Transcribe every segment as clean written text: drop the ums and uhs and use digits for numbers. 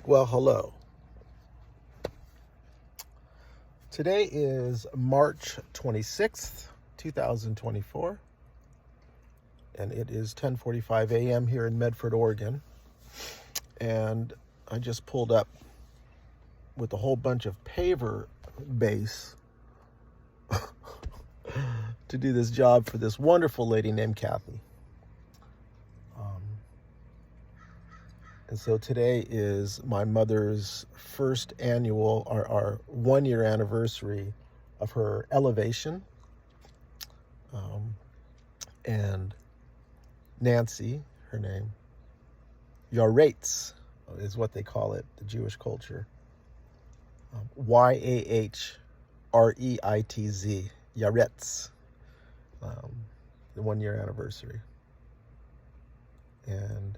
Well, hello. Today is March 26th, 2024, and it is 10:45 a.m. here in Medford, Oregon. And I just pulled up with a whole bunch of paver base to do this job for this wonderful lady named Kathy. And so today is my mother's first annual, our 1 year anniversary of her elevation. And Nancy, her name, Yahrzeit is what they call it, the Jewish culture. Yahreitz, Yahrzeit, the 1 year anniversary. And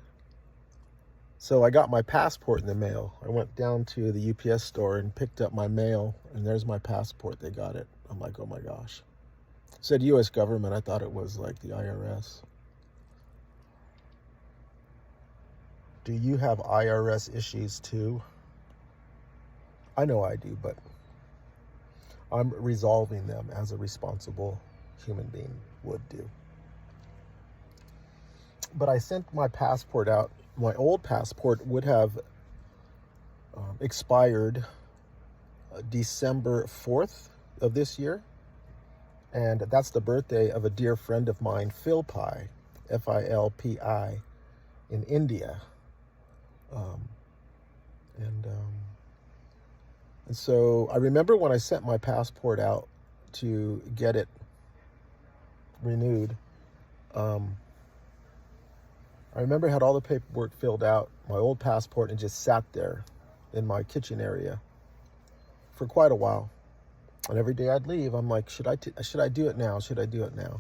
so I got my passport in the mail. I went down to the UPS store and picked up my mail, and there's my passport. They got it. I'm like, oh my gosh. It said U.S. government. I thought it was like the IRS. Do you have IRS issues too? I know I do, but I'm resolving them as a responsible human being would do. But I sent my passport out. My old passport would have expired December 4th of this year. And that's the birthday of a dear friend of mine, Philpi, Filpi, in India. And so I remember when I sent my passport out to get it renewed, I remember I had all the paperwork filled out, my old passport, and just sat there in my kitchen area for quite a while. And every day I'd leave, I'm like, should I do it now? Should I do it now?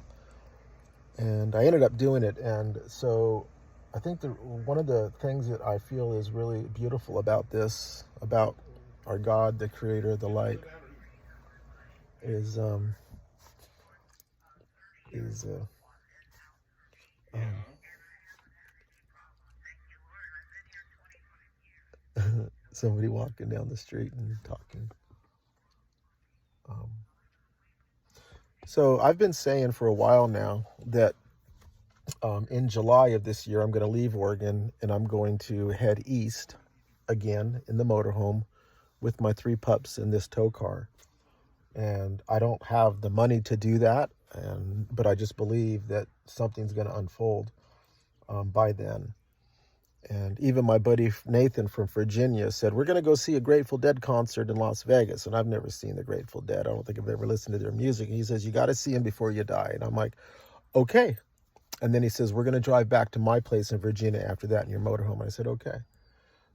And I ended up doing it. And so I think one of the things that I feel is really beautiful about this, about our God, the creator, the light, is somebody walking down the street and talking. So I've been saying for a while now that in July of this year, I'm going to leave Oregon and I'm going to head east again in the motorhome with my 3 pups in this tow car. And I don't have the money to do that, but I just believe that something's going to unfold by then. And even my buddy Nathan from Virginia said, we're going to go see a Grateful Dead concert in Las Vegas. And I've never seen the Grateful Dead. I don't think I've ever listened to their music. And he says, you got to see them before you die. And I'm like, okay. And then he says, we're going to drive back to my place in Virginia after that in your motorhome. And I said, okay.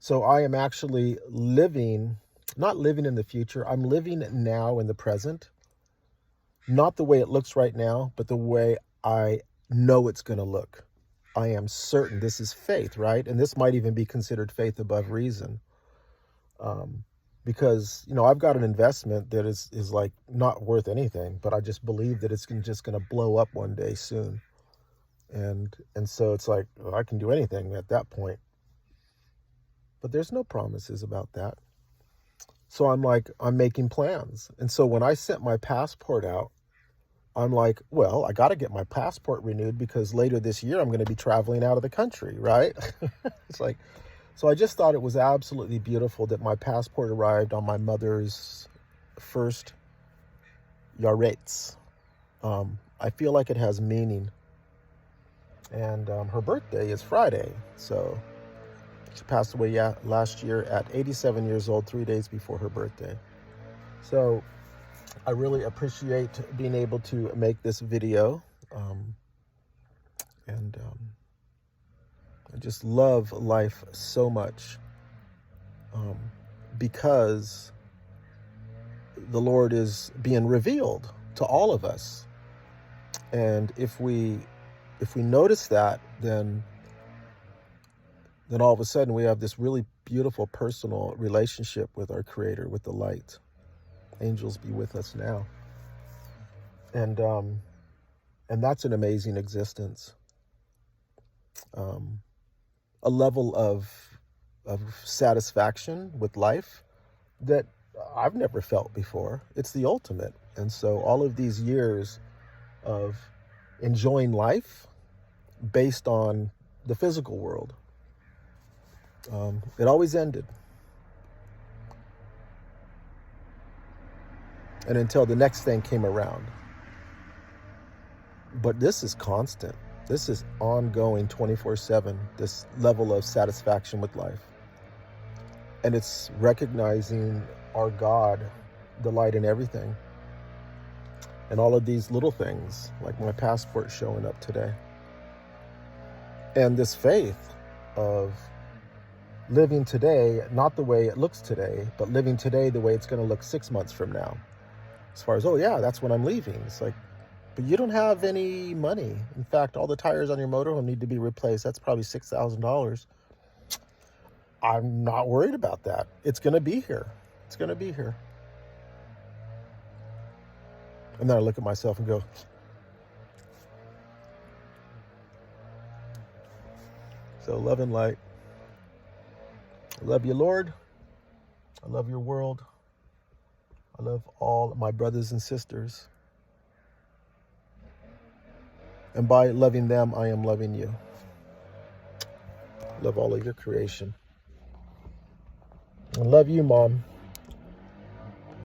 So I am actually not living in the future. I'm living now in the present. Not the way it looks right now, but the way I know it's going to look. I am certain this is faith, right? And this might even be considered faith above reason. Because, I've got an investment that is like not worth anything, but I just believe that it's just going to blow up one day soon. And so it's like, well, I can do anything at that point. But there's no promises about that. So I'm making plans. And so when I sent my passport out, I'm like, well, I got to get my passport renewed because later this year I'm going to be traveling out of the country, right? It's like, so I just thought it was absolutely beautiful that my passport arrived on my mother's first Yahrzeit. I feel like it has meaning. And her birthday is Friday. So she passed away last year at 87 years old, 3 days before her birthday. So I really appreciate being able to make this video. I just love life so much because the Lord is being revealed to all of us. And if we notice that, then all of a sudden we have this really beautiful personal relationship with our Creator, with the light. Angels be with us now. And that's an amazing existence. A level of of satisfaction with life that I've never felt before. It's the ultimate. And so all of these years of enjoying life based on the physical world, it always ended. And until the next thing came around. But this is constant. This is ongoing 24/7, this level of satisfaction with life. And it's recognizing our God, the light in everything. And all of these little things, like my passport showing up today. And this faith of living today, not the way it looks today, but living today the way it's going to look 6 months from now. As far as, oh yeah, that's when I'm leaving. It's like, but you don't have any money. In fact, all the tires on your motorhome need to be replaced. That's probably $6,000. I'm not worried about that. It's going to be here. It's going to be here. And then I look at myself and go, so love and light. I love you, Lord. I love your world. I love all my brothers and sisters. And by loving them, I am loving you. Love all of your creation. I love you, Mom.